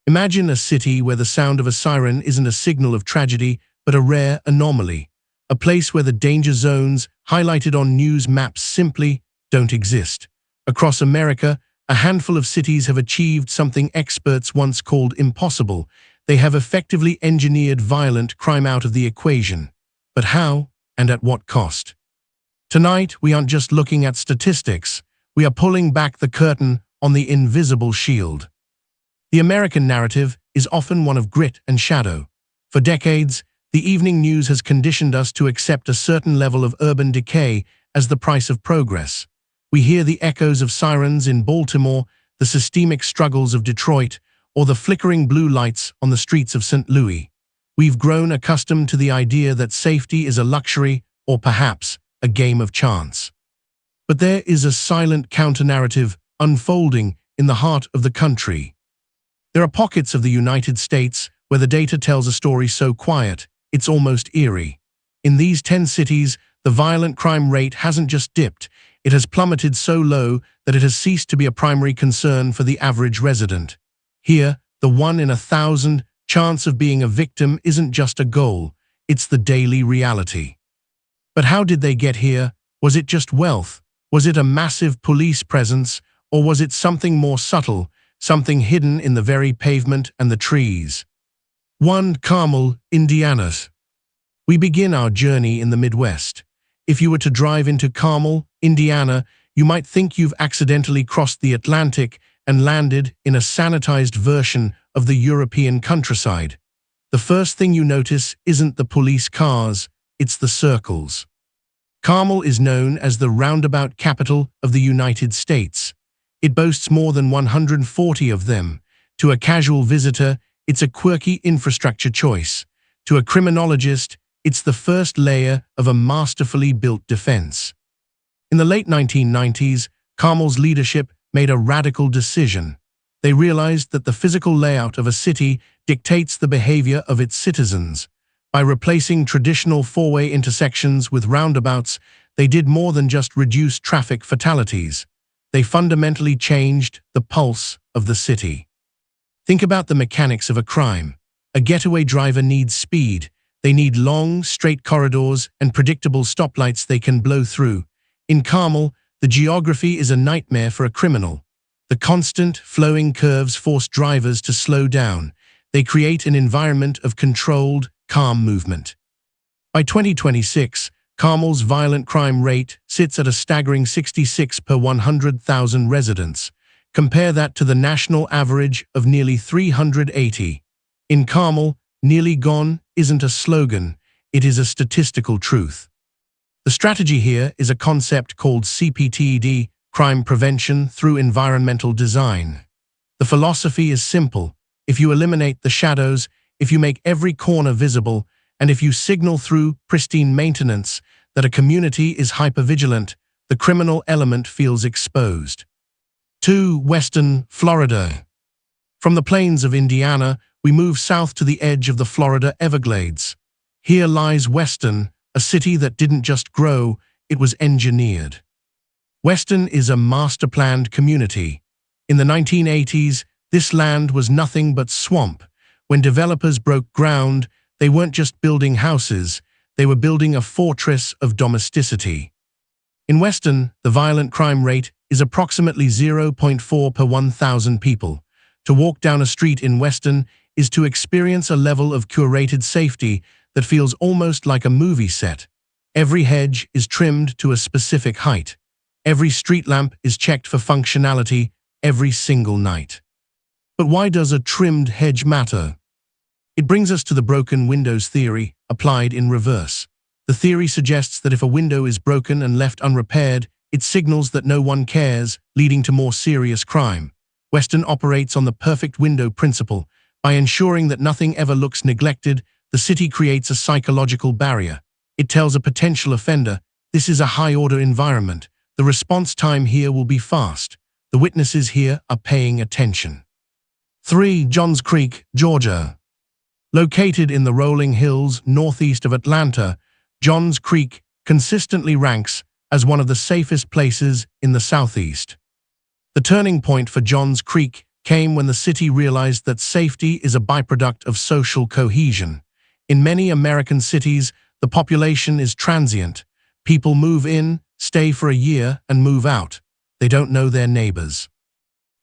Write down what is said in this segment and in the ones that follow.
Imagine a city where the sound of a siren isn't a signal of tragedy, but a rare anomaly. A place where the danger zones, highlighted on news maps, simply don't exist. Across America, a handful of cities have achieved something experts once called impossible. They have effectively engineered violent crime out of the equation. But how, and at what cost? Tonight, we aren't just looking at statistics. We are pulling back the curtain on the invisible shield. The American narrative is often one of grit and shadow. For decades, the evening news has conditioned us to accept a certain level of urban decay as the price of progress. We hear the echoes of sirens in Baltimore, the systemic struggles of Detroit, or the flickering blue lights on the streets of St. Louis. We've grown accustomed to the idea that safety is a luxury, or perhaps a game of chance. But there is a silent counter-narrative unfolding in the heart of the country. There are pockets of the United States where the data tells a story so quiet, it's almost eerie. In these 10 cities, the violent crime rate hasn't just dipped, it has plummeted so low that it has ceased to be a primary concern for the average resident. Here, the 1 in 1,000 chance of being a victim isn't just a goal, it's the daily reality. But how did they get here? Was it just wealth? Was it a massive police presence? Or was it something more subtle, something hidden in the very pavement and the trees? 1. Carmel, Indiana. We begin our journey in the Midwest. If you were to drive into Carmel, Indiana, you might think you've accidentally crossed the Atlantic and landed in a sanitized version of the European countryside. The first thing you notice isn't the police cars, it's the circles. Carmel is known as the roundabout capital of the United States. It boasts more than 140 of them. To a casual visitor, it's a quirky infrastructure choice. To a criminologist, it's the first layer of a masterfully built defense. In the late 1990s, Carmel's leadership made a radical decision. They realized that the physical layout of a city dictates the behavior of its citizens. By replacing traditional four-way intersections with roundabouts, they did more than just reduce traffic fatalities. They fundamentally changed the pulse of the city. Think about the mechanics of a crime. A getaway driver needs speed. They need long, straight corridors and predictable stoplights they can blow through. In Carmel, the geography is a nightmare for a criminal. The constant, flowing curves force drivers to slow down. They create an environment of controlled, calm movement. By 2026, Carmel's violent crime rate sits at a staggering 66 per 100,000 residents. Compare that to the national average of nearly 380. In Carmel, "nearly gone" isn't a slogan, it is a statistical truth. The strategy here is a concept called CPTED, crime prevention through environmental design. The philosophy is simple. If you eliminate the shadows, if you make every corner visible, and if you signal through pristine maintenance that a community is hypervigilant, the criminal element feels exposed. 2. Weston, Florida. From the plains of Indiana, we move south to the edge of the Florida Everglades. Here lies Weston, a city that didn't just grow, it was engineered. Weston is a master-planned community. In the 1980s, this land was nothing but swamp. When developers broke ground, they weren't just building houses, they were building a fortress of domesticity. In Weston, the violent crime rate is approximately 0.4 per 1,000 people. To walk down a street in Weston is to experience a level of curated safety that feels almost like a movie set. Every hedge is trimmed to a specific height. Every street lamp is checked for functionality every single night. But why does a trimmed hedge matter? It brings us to the broken windows theory, applied in reverse. The theory suggests that if a window is broken and left unrepaired, it signals that no one cares, leading to more serious crime. Weston operates on the perfect window principle. By ensuring that nothing ever looks neglected, the city creates a psychological barrier. It tells a potential offender, this is a high-order environment. The response time here will be fast. The witnesses here are paying attention. 3. Johns Creek, Georgia. Located in the rolling hills northeast of Atlanta, Johns Creek consistently ranks as one of the safest places in the southeast. The turning point for Johns Creek came when the city realized that safety is a byproduct of social cohesion. In many American cities, the population is transient. People move in, stay for a year, and move out. They don't know their neighbors.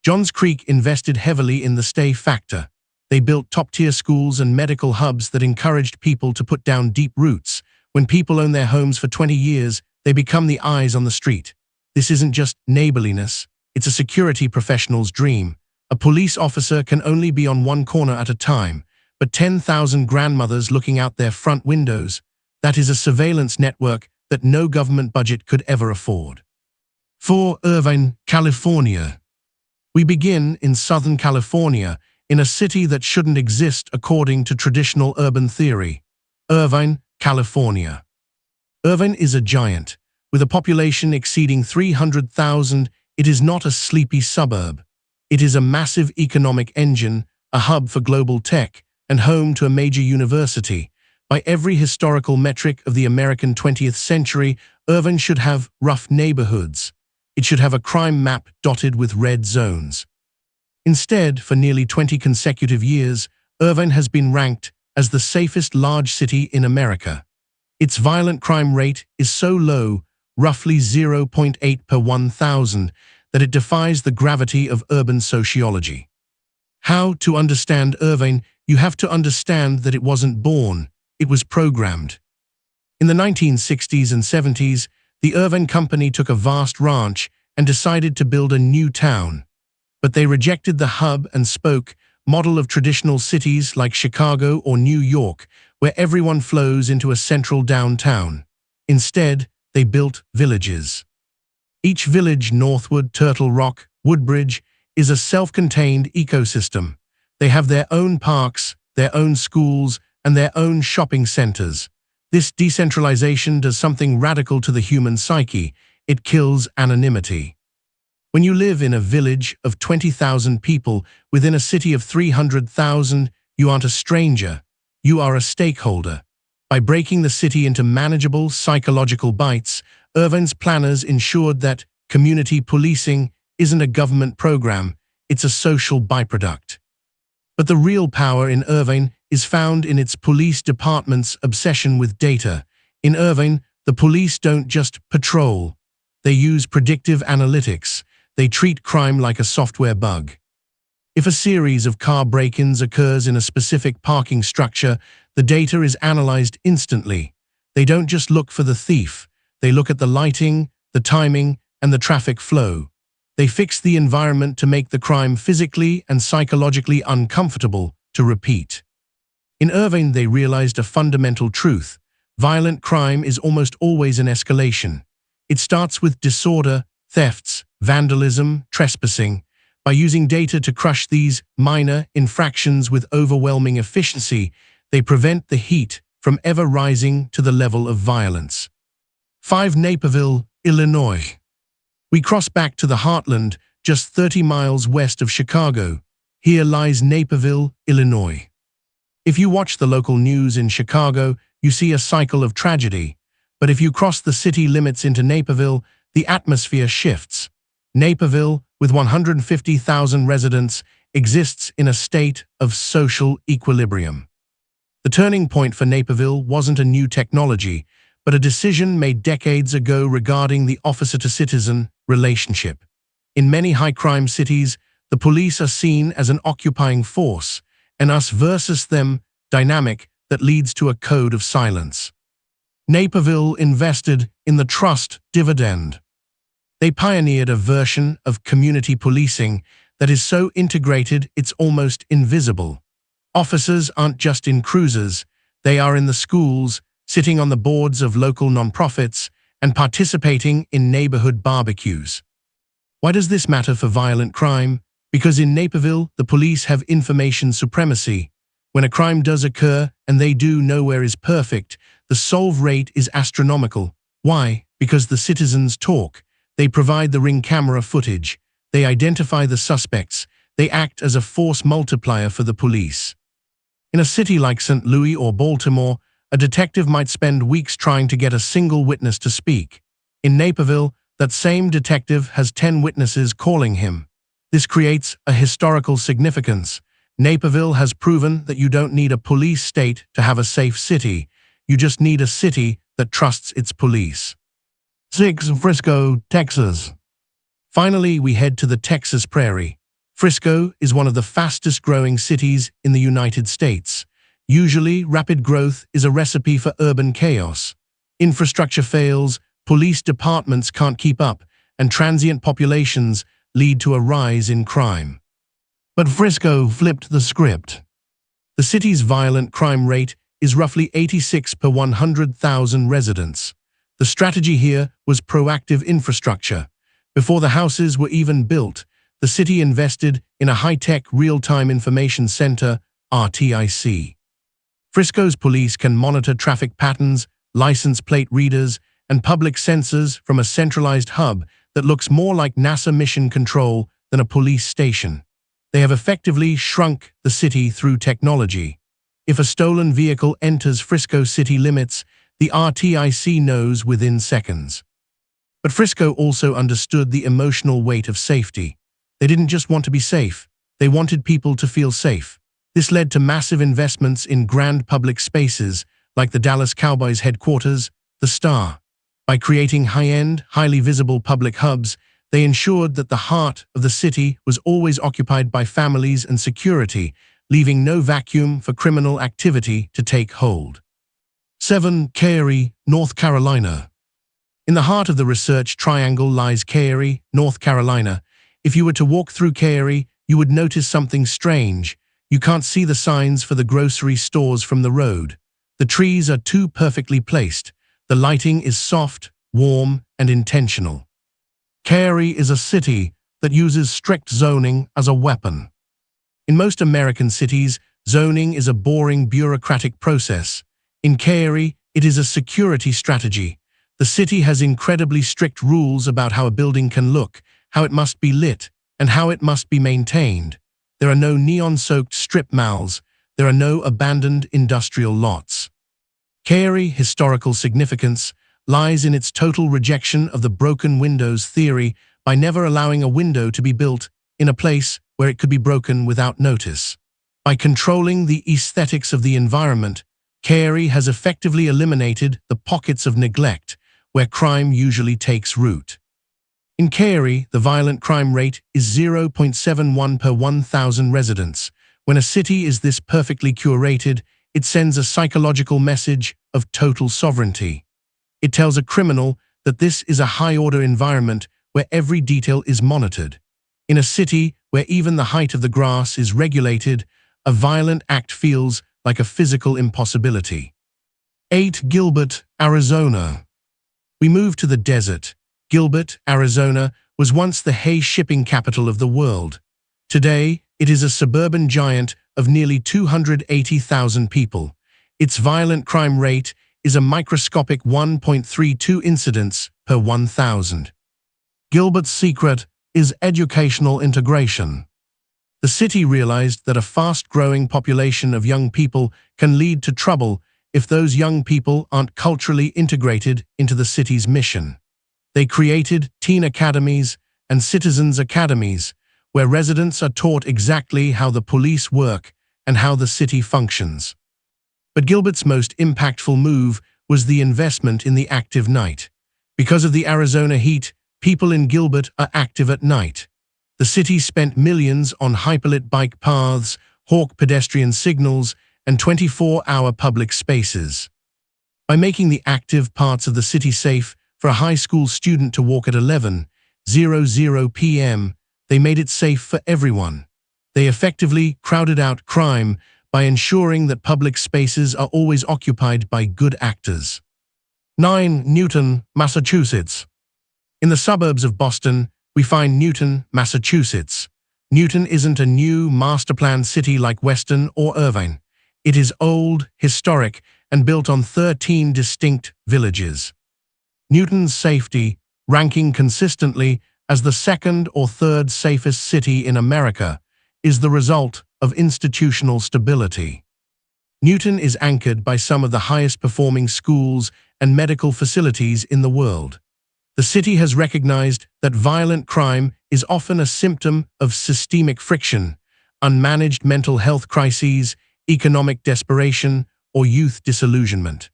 Johns Creek invested heavily in the stay factor. They built top-tier schools and medical hubs that encouraged people to put down deep roots. When people own their homes for 20 years, they become the eyes on the street. This isn't just neighborliness, it's a security professional's dream. A police officer can only be on one corner at a time, but 10,000 grandmothers looking out their front windows, that is a surveillance network that no government budget could ever afford. 4. Irvine, California. We begin in Southern California, in a city that shouldn't exist according to traditional urban theory. Irvine, California. Irvine is a giant. With a population exceeding 300,000, it is not a sleepy suburb. It is a massive economic engine, a hub for global tech, and home to a major university. By every historical metric of the American 20th century, Irvine should have rough neighborhoods. It should have a crime map dotted with red zones. Instead, for nearly 20 consecutive years, Irvine has been ranked as the safest large city in America. Its violent crime rate is so low, roughly 0.8 per 1,000, that it defies the gravity of urban sociology. How to understand Irvine? You have to understand that it wasn't born, it was programmed. In the 1960s and 70s, the Irvine Company took a vast ranch and decided to build a new town. But they rejected the hub-and-spoke model of traditional cities like Chicago or New York, where everyone flows into a central downtown. Instead, they built villages. Each village, Northwood, Turtle Rock, Woodbridge, is a self-contained ecosystem. They have their own parks, their own schools, and their own shopping centers. This decentralization does something radical to the human psyche. It kills anonymity. When you live in a village of 20,000 people within a city of 300,000, you aren't a stranger. You are a stakeholder. By breaking the city into manageable psychological bites, Irvine's planners ensured that community policing isn't a government program, it's a social byproduct. But the real power in Irvine is found in its police department's obsession with data. In Irvine, the police don't just patrol. They use predictive analytics. They treat crime like a software bug. If a series of car break-ins occurs in a specific parking structure, the data is analyzed instantly. They don't just look for the thief. They look at the lighting, the timing, and the traffic flow. They fix the environment to make the crime physically and psychologically uncomfortable to repeat. In Irvine, they realized a fundamental truth. Violent crime is almost always an escalation. It starts with disorder, thefts, vandalism, trespassing. By using data to crush these minor infractions with overwhelming efficiency, they prevent the heat from ever rising to the level of violence. 5. Naperville, Illinois. We cross back to the heartland, just 30 miles west of Chicago. Here lies Naperville, Illinois. If you watch the local news in Chicago, you see a cycle of tragedy. But if you cross the city limits into Naperville, the atmosphere shifts. Naperville, with 150,000 residents, exists in a state of social equilibrium. The turning point for Naperville wasn't a new technology, but a decision made decades ago regarding the officer-to-citizen relationship. In many high-crime cities, the police are seen as an occupying force, an us versus them dynamic that leads to a code of silence. Naperville invested in the trust dividend. They pioneered a version of community policing that is so integrated it's almost invisible. Officers aren't just in cruisers, they are in the schools, sitting on the boards of local nonprofits, and participating in neighborhood barbecues. Why does this matter for violent crime? Because in Naperville, the police have information supremacy. When a crime does occur, and they do, nowhere is perfect, the solve rate is astronomical. Why? Because the citizens talk. They provide the ring camera footage. They identify the suspects. They act as a force multiplier for the police. In a city like St. Louis or Baltimore, a detective might spend weeks trying to get a single witness to speak. In Naperville, that same detective has 10 witnesses calling him. This creates a historical significance. Naperville has proven that you don't need a police state to have a safe city. You just need a city that trusts its police. 6. Frisco, Texas. Finally, we head to the Texas prairie. Frisco is one of the fastest-growing cities in the United States. Usually, rapid growth is a recipe for urban chaos. Infrastructure fails, police departments can't keep up, and transient populations lead to a rise in crime. But Frisco flipped the script. The city's violent crime rate is roughly 86 per 100,000 residents. The strategy here was proactive infrastructure. Before the houses were even built, the city invested in a high-tech real-time information center, RTIC. Frisco's police can monitor traffic patterns, license plate readers, and public sensors from a centralized hub that looks more like NASA mission control than a police station. They have effectively shrunk the city through technology. If a stolen vehicle enters Frisco city limits, the RTIC knows within seconds. But Frisco also understood the emotional weight of safety. They didn't just want to be safe, they wanted people to feel safe. This led to massive investments in grand public spaces like the Dallas Cowboys headquarters, the Star. By creating high-end, highly visible public hubs, they ensured that the heart of the city was always occupied by families and security, leaving no vacuum for criminal activity to take hold. 7. Cary, North Carolina. In the heart of the Research Triangle lies Cary, North Carolina. If you were to walk through Cary, you would notice something strange. You can't see the signs for the grocery stores from the road. The trees are too perfectly placed. The lighting is soft, warm, and intentional. Cary is a city that uses strict zoning as a weapon. In most American cities, zoning is a boring bureaucratic process. In Cary, it is a security strategy. The city has incredibly strict rules about how a building can look, how it must be lit, and how it must be maintained. There are no neon-soaked strip malls. There are no abandoned industrial lots. Cary's historical significance lies in its total rejection of the broken windows theory by never allowing a window to be built in a place where it could be broken without notice. By controlling the aesthetics of the environment, Cary has effectively eliminated the pockets of neglect where crime usually takes root. In Cary, the violent crime rate is 0.71 per 1,000 residents. When a city is this perfectly curated, it sends a psychological message of total sovereignty. It tells a criminal that this is a high-order environment where every detail is monitored. In a city where even the height of the grass is regulated, a violent act feels like a physical impossibility. 8. Gilbert, Arizona. We move to the desert. Gilbert, Arizona, was once the hay shipping capital of the world. Today, it is a suburban giant of nearly 280,000 people. Its violent crime rate is a microscopic 1.32 incidents per 1,000. Gilbert's secret is educational integration. The city realized that a fast-growing population of young people can lead to trouble if those young people aren't culturally integrated into the city's mission. They created teen academies and citizens academies, where residents are taught exactly how the police work and how the city functions. But Gilbert's most impactful move was the investment in the active night. Because of the Arizona heat, people in Gilbert are active at night. The city spent millions on hyperlit bike paths, hawk pedestrian signals, and 24-hour public spaces. By making the active parts of the city safe for a high school student to walk at 11:00 p.m., they made it safe for everyone. They effectively crowded out crime by ensuring that public spaces are always occupied by good actors. 9. Newton, Massachusetts. In the suburbs of Boston, we find Newton, Massachusetts. Newton isn't a new master-planned city like Weston or Irvine. It is old, historic, and built on 13 distinct villages. Newton's safety, ranking consistently as the second or third safest city in America, is the result of institutional stability. Newton is anchored by some of the highest-performing schools and medical facilities in the world. The city has recognized that violent crime is often a symptom of systemic friction, unmanaged mental health crises, economic desperation, or youth disillusionment.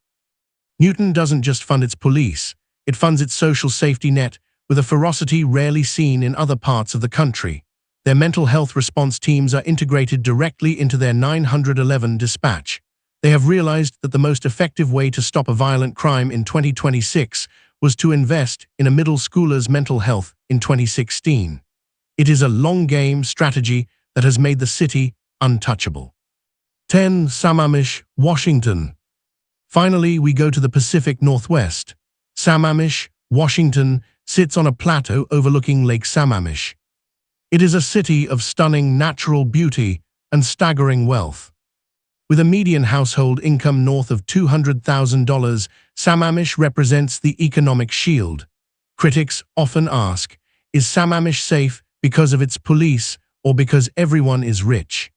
Newton doesn't just fund its police, it funds its social safety net with a ferocity rarely seen in other parts of the country. Their mental health response teams are integrated directly into their 911 dispatch. They have realized that the most effective way to stop a violent crime in 2026 was to invest in a middle schooler's mental health in 2016. It is a long-game strategy that has made the city untouchable. 10. Sammamish, Washington. Finally, we go to the Pacific Northwest. Sammamish, Washington, sits on a plateau overlooking Lake Sammamish. It is a city of stunning natural beauty and staggering wealth. With a median household income north of $200,000, Sammamish represents the economic shield. Critics often ask, is Sammamish safe because of its police or because everyone is rich?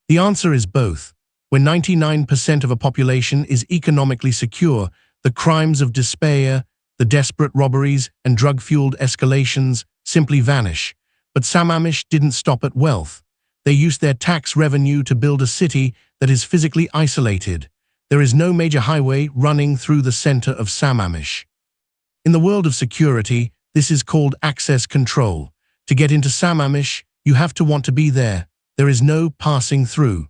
The answer is both. When 99% of a population is economically secure, the crimes of despair, the desperate robberies, and drug-fueled escalations simply vanish. But Sammamish didn't stop at wealth. They used their tax revenue to build a city that is physically isolated. There is no major highway running through the center of Sammamish. In the world of security, this is called access control. To get into Sammamish, you have to want to be there. There is no passing through.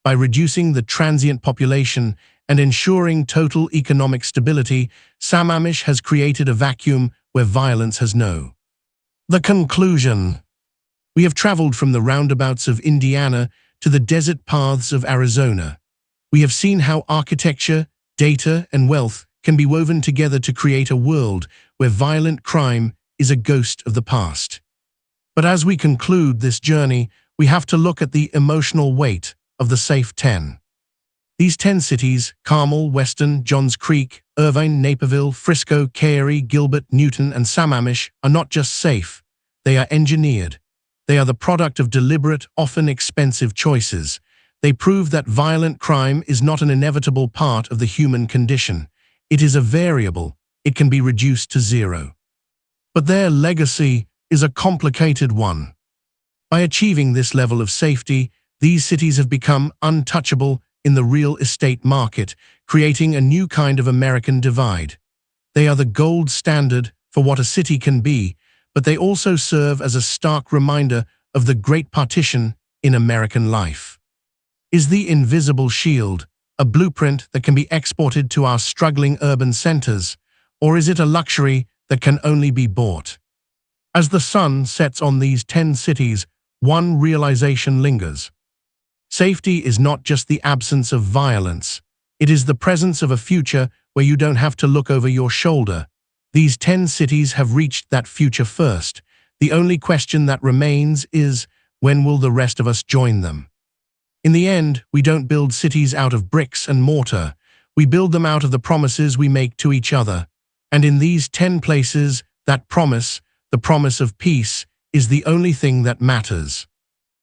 By reducing the transient population and ensuring total economic stability, Sammamish has created a vacuum where violence has no. The conclusion. We have traveled from the roundabouts of Indiana to the desert paths of Arizona. We have seen how architecture, data, and wealth can be woven together to create a world where violent crime is a ghost of the past. But as we conclude this journey, we have to look at the emotional weight of the Safe 10. These 10 cities, Carmel, Weston, Johns Creek, Irvine, Naperville, Frisco, Cary, Gilbert, Newton, and Sammamish, are not just safe, they are engineered. They are the product of deliberate, often expensive choices. They prove that violent crime is not an inevitable part of the human condition. It is a variable. It can be reduced to zero. But their legacy is a complicated one. By achieving this level of safety, these cities have become untouchable in the real estate market, creating a new kind of American divide. They are the gold standard for what a city can be, but they also serve as a stark reminder of the Great Partition in American life. Is the invisible shield a blueprint that can be exported to our struggling urban centers, or is it a luxury that can only be bought? As the sun sets on these 10 cities, one realization lingers. Safety is not just the absence of violence. It is the presence of a future where you don't have to look over your shoulder. These 10 cities have reached that future first. The only question that remains is, when will the rest of us join them? In the end, we don't build cities out of bricks and mortar. We build them out of the promises we make to each other. And in these 10 places, that promise, the promise of peace, is the only thing that matters.